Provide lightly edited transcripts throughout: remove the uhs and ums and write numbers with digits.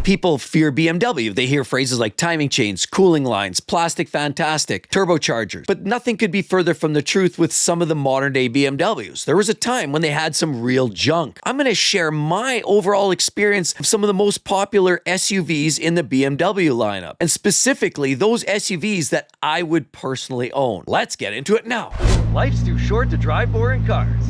people fear BMW. They hear phrases like timing chains, cooling lines, plastic fantastic, turbochargers. But nothing could be further from the truth with some of the modern day BMWs. There was a time when they had some real junk. I'm going to share my overall experience of some of the most popular SUVs in the BMW lineup, and specifically those SUVs that I would personally own. Let's get into it now. Life's too short to drive boring cars.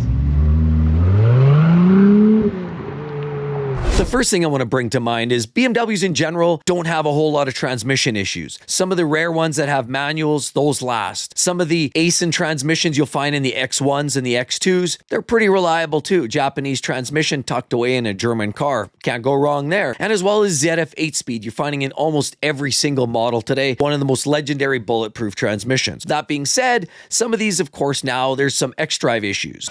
The first thing I want to bring to mind is BMWs in general don't have a whole lot of transmission issues. Some of the rare ones that have manuals, those last. Some of the ACEN transmissions you'll find in the X1s and the X2s, they're pretty reliable too. Japanese transmission tucked away in a German car. Can't go wrong there. And as well as ZF 8-speed, you're finding in almost every single model today, one of the most legendary bulletproof transmissions. That being said, some of these, of course, now there's some X-Drive issues.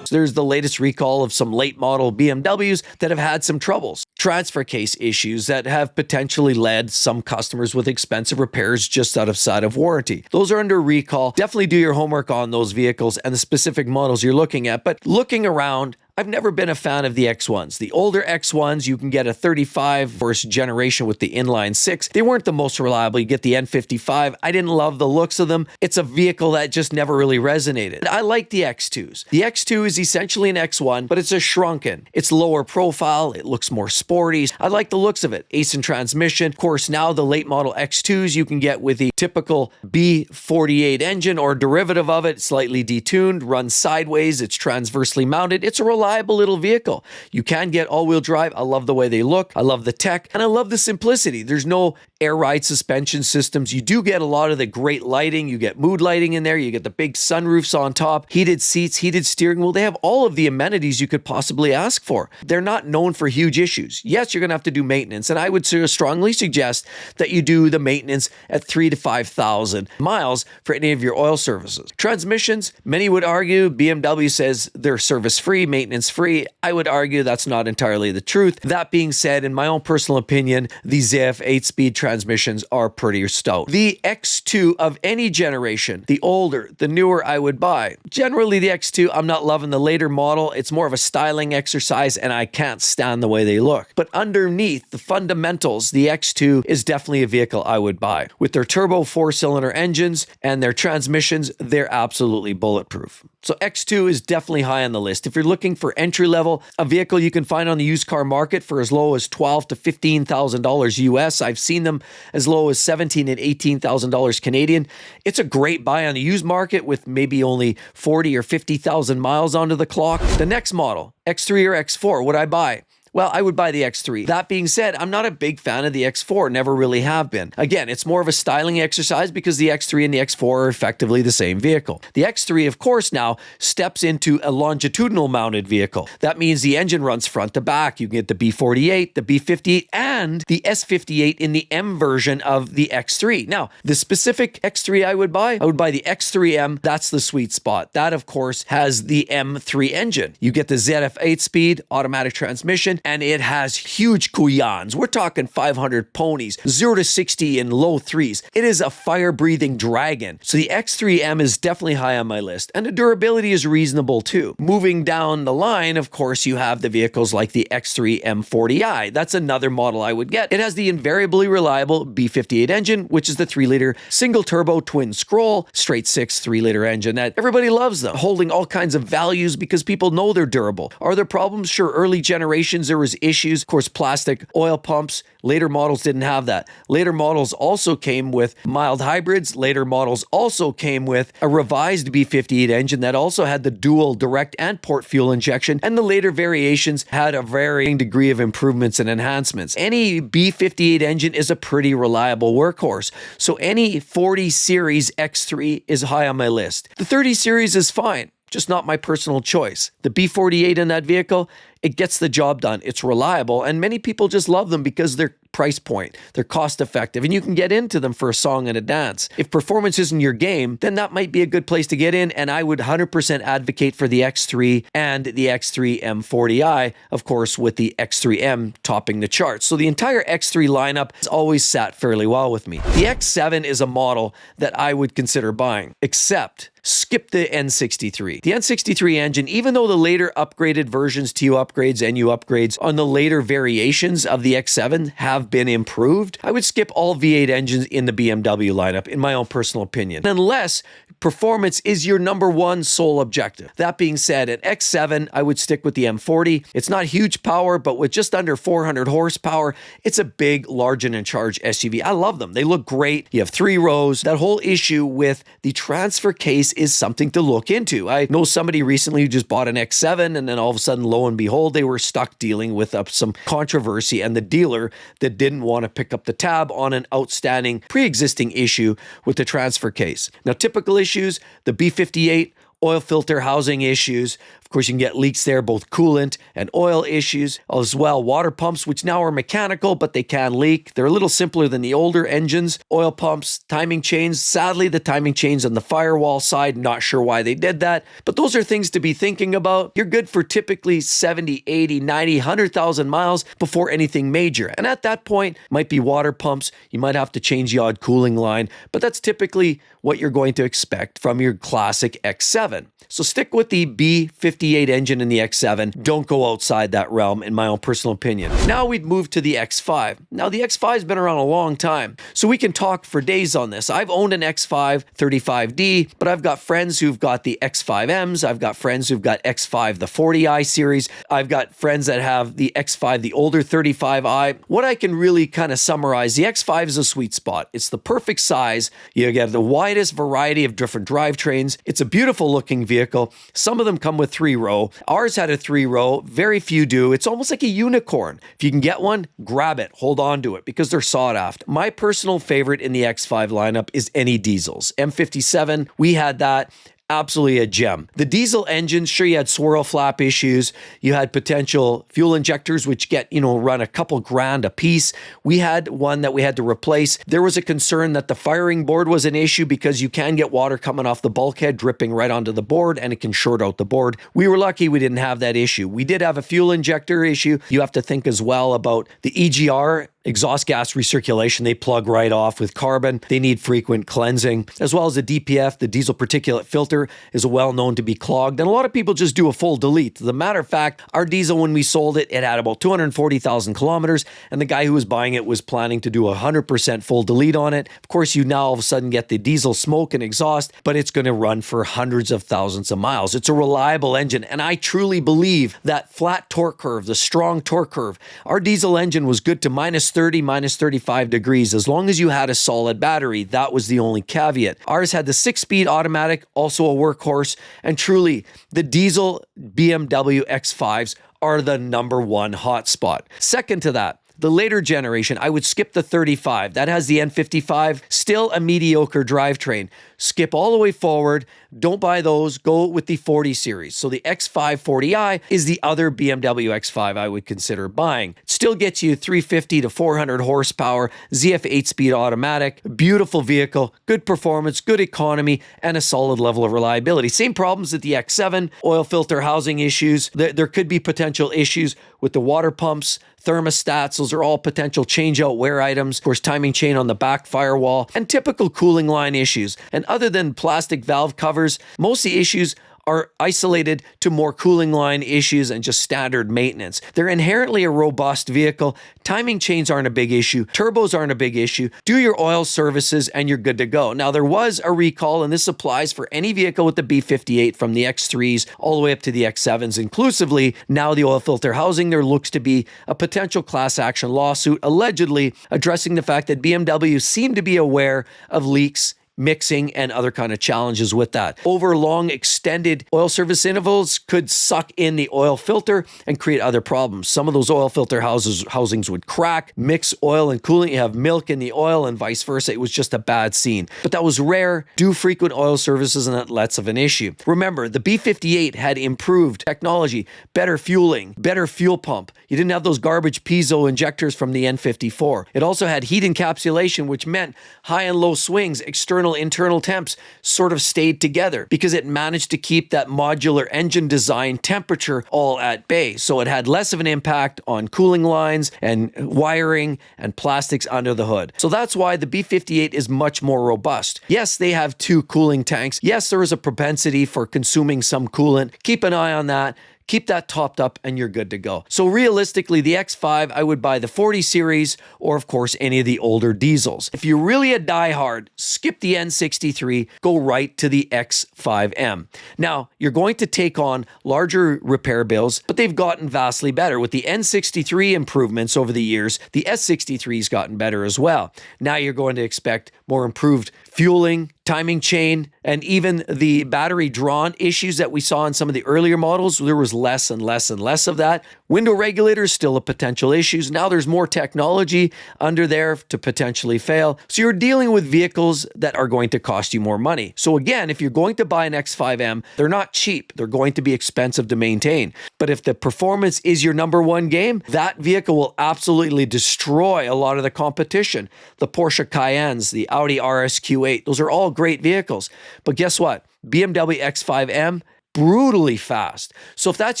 There's the latest recall of some late model BMWs that have had some troubles. Transfer case issues that have potentially led some customers with expensive repairs just outside of warranty. Those are under recall. Definitely do your homework on those vehicles and the specific models you're looking at. But looking around, I've never been a fan of the X1s. The older X1s, you can get a 35 first generation with the inline 6. They weren't the most reliable. You get the N55. I didn't love the looks of them. It's a vehicle that just never really resonated. I like the X2s. The X2 is essentially an X1, but it's a shrunken. It's lower profile. It looks more sporty. I like the looks of it. ACEN transmission. Of course, now the late model X2s you can get with the typical B48 engine or derivative of it, slightly detuned, runs sideways. It's transversely mounted. It's a reliable little vehicle. You can get all-wheel drive. I love the way they look. I love the tech, and I love the simplicity. There's no air ride suspension systems. You do get a lot of the great lighting. You get mood lighting in there. You get the big sunroofs on top, heated seats, heated steering wheel. They have all of the amenities you could possibly ask for. They're not known for huge issues. Yes, you're going to have to do maintenance, and I would strongly suggest that you do the maintenance at 3,000 to 5,000 miles for any of your oil services. Transmissions, many would argue BMW says they're service-free, maintenance-free. I would argue that's not entirely the truth. That being said, in my own personal opinion, the ZF 8-speed transmissions are pretty stout. The X2 of any generation, the older, the newer, I would buy. Generally, the X2, I'm not loving the later model. It's more of a styling exercise, and I can't stand the way they look. But underneath the fundamentals, the X2 is definitely a vehicle I would buy. With their turbo 4-cylinder engines and their transmissions, they're absolutely bulletproof. So X2 is definitely high on the list. If you're looking for entry level, a vehicle you can find on the used car market for as low as $12,000 to $15,000 US. I've seen them as low as $17,000 and $18,000 Canadian. It's a great buy on the used market with maybe only 40 or 50,000 miles onto the clock. The next model, X3 or X4, would I buy? Well, I would buy the X3. That being said, I'm not a big fan of the X4, never really have been. Again, it's more of a styling exercise because the X3 and the X4 are effectively the same vehicle. The X3, of course, now steps into a longitudinal mounted vehicle. That means the engine runs front to back. You can get the B48, the B58, and the S58 in the M version of the X3. Now, the specific X3 I would buy the X3M. That's the sweet spot. That, of course, has the M3 engine. You get the ZF 8-speed automatic transmission, and it has huge cuyans. We're talking 500 ponies, 0 to 60 in low threes. It is a fire-breathing dragon. So the X3M is definitely high on my list, and the durability is reasonable too. Moving down the line, of course, you have the vehicles like the X3 M40i. That's another model I would get. It has the invariably reliable B58 engine, which is the 3-liter single-turbo twin-scroll, straight-six 3-liter engine that everybody loves them, holding all kinds of values because people know they're durable. Are there problems? Sure, early generations, there was issues. Of course, plastic oil pumps. Later models didn't have that. Later models also came with mild hybrids. Later models also came with a revised B58 engine that also had the dual direct and port fuel injection. And the later variations had a varying degree of improvements and enhancements. Any B58 engine is a pretty reliable workhorse. So any 40 series X3 is high on my list. The 30 series is fine, just not my personal choice. The B48 in that vehicle, it gets the job done. It's reliable, and many people just love them because they're price point, they're cost effective, and you can get into them for a song and a dance. If performance isn't your game, then that might be a good place to get in, and I would 100% advocate for the X3 and the X3 M40i, of course, with the X3M topping the charts. So the entire X3 lineup has always sat fairly well with me. The X7 is a model that I would consider buying, except skip the N63. The N63 engine, even though the later upgraded versions, TU upgrades, NU upgrades on the later variations of the X7 have been improved, I would skip all V8 engines in the BMW lineup, in my own personal opinion, unless performance is your number one sole objective. That being said, at X7, I would stick with the M40. It's not huge power, but with just under 400 horsepower, it's a big, large and in charge SUV. I love them. They look great. You have 3 rows. That whole issue with the transfer case is something to look into. I know somebody recently who just bought an X7, and then all of a sudden, lo and behold, they were stuck dealing with some controversy, and the dealer that didn't want to pick up the tab on an outstanding pre-existing issue with the transfer case. Now, typical issues, the B58 oil filter housing issues. Of course, you can get leaks there, both coolant and oil issues, as well water pumps, which now are mechanical, but they can leak. They're a little simpler than the older engines. Oil pumps, timing chains. Sadly, the timing chains on the firewall side, not sure why they did that, but those are things to be thinking about. You're good for typically 70, 80, 90, 100,000 miles before anything major. And at that point, might be water pumps. You might have to change the odd cooling line, but that's typically what you're going to expect from your classic X7. So stick with the B58 engine in the X7. Don't go outside that realm, in my own personal opinion. Now we'd move to the X5. Now the X5 has been around a long time, so we can talk for days on this. I've owned an X5 35D, but I've got friends who've got the X5Ms. I've got friends who've got X5, the 40i series. I've got friends that have the X5, the older 35i. What I can really kind of summarize, the X5 is a sweet spot. It's the perfect size. You get the widest variety of different drivetrains. It's a beautiful looking vehicle. Some of them come with 3-row. Ours had a 3-row. Very few do. It's almost like a unicorn. If you can get one, grab it. Hold on to it because they're sought after. My personal favorite in the X5 lineup is any diesels. M57, we had that. Absolutely a gem. The diesel engines, sure, you had swirl flap issues. You had potential fuel injectors, which run a couple grand a piece. We had one that we had to replace. There was a concern that the firing board was an issue because you can get water coming off the bulkhead, dripping right onto the board, and it can short out the board. We were lucky we didn't have that issue. We did have a fuel injector issue. You have to think as well about the EGR, exhaust gas recirculation. They plug right off with carbon. They need frequent cleansing, as well as the DPF, the diesel particulate filter, is well known to be clogged. And a lot of people just do a full delete. As a matter of fact, our diesel, when we sold it, it had about 240,000 kilometers. And the guy who was buying it was planning to do 100% full delete on it. Of course, you now all of a sudden get the diesel smoke and exhaust, but it's going to run for hundreds of thousands of miles. It's a reliable engine. And I truly believe that flat torque curve, the strong torque curve, our diesel engine was good to minus 30, minus 35 degrees. As long as you had a solid battery, that was the only caveat. Ours had the 6-speed automatic, also a workhorse, and truly, the diesel BMW X5s are the number one hotspot. Second to that, the later generation, I would skip the 35. That has the N55, still a mediocre drivetrain. Skip all the way forward. Don't buy those. Go with the 40 series. So the X5 40i is the other BMW X5 I would consider buying. It still gets you 350 to 400 horsepower, ZF 8-speed automatic, beautiful vehicle, good performance, good economy, and a solid level of reliability. Same problems at the X7, oil filter housing issues. There could be potential issues with the water pumps, thermostats. Those are all potential change-out wear items. Of course, timing chain on the back firewall, and typical cooling line issues. And other than plastic valve covers, most of the issues are isolated to more cooling line issues and just standard maintenance. They're inherently a robust vehicle. Timing chains aren't a big issue. Turbos aren't a big issue. Do your oil services and you're good to go. Now, there was a recall, and this applies for any vehicle with the B58 from the X3s all the way up to the X7s inclusively. Now the oil filter housing, there looks to be a potential class action lawsuit allegedly addressing the fact that BMW seemed to be aware of leaks, mixing, and other kind of challenges with that. Over long extended oil service intervals could suck in the oil filter and create other problems. Some of those oil filter housings would crack, mix oil and coolant. You have milk in the oil and vice versa. It was just a bad scene. But that was rare. Do frequent oil services and that less of an issue. Remember, the B58 had improved technology, better fueling, better fuel pump. You didn't have those garbage piezo injectors from the N54. It also had heat encapsulation, which meant high and low swings, external internal temps sort of stayed together because it managed to keep that modular engine design temperature all at bay. So it had less of an impact on cooling lines and wiring and plastics under the hood. So that's why the B58 is much more robust. Yes, they have 2 cooling tanks. Yes, there is a propensity for consuming some coolant. Keep an eye on that. Keep that topped up and you're good to go. So realistically, the X5, I would buy the 40 series or of course any of the older diesels. If you're really a diehard, skip the N63, go right to the X5M. Now, you're going to take on larger repair bills, but they've gotten vastly better. With the N63 improvements over the years, the S63's gotten better as well. Now you're going to expect more improved fueling, timing chain, and even the battery drawn issues that we saw in some of the earlier models. There was less and less and less of that. Window regulators still a potential issue. Now there's more technology under there to potentially fail. So you're dealing with vehicles that are going to cost you more money. So again, if you're going to buy an X5M, they're not cheap. They're going to be expensive to maintain. But if the performance is your number one game, that vehicle will absolutely destroy a lot of the competition. The Porsche Cayennes, the Audi RSQ8, those are all great vehicles. But guess what? BMW X5M, brutally fast. So if that's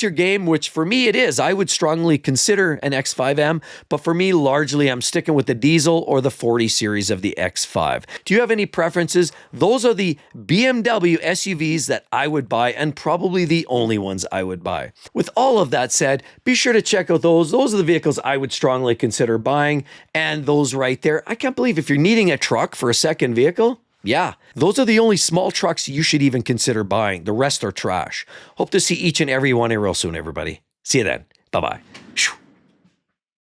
your game, which for me it is, I would strongly consider an X5M, but for me, largely I'm sticking with the diesel or the 40 series of the X5. Do you have any preferences? Those are the BMW SUVs that I would buy and probably the only ones I would buy. With all of that said, be sure to check out those. Those are the vehicles I would strongly consider buying, and those right there. I can't believe if you're needing a truck for a second vehicle, yeah, those are the only small trucks you should even consider buying. The rest are trash. Hope to see each and every one here real soon, everybody. See you then. Bye-bye.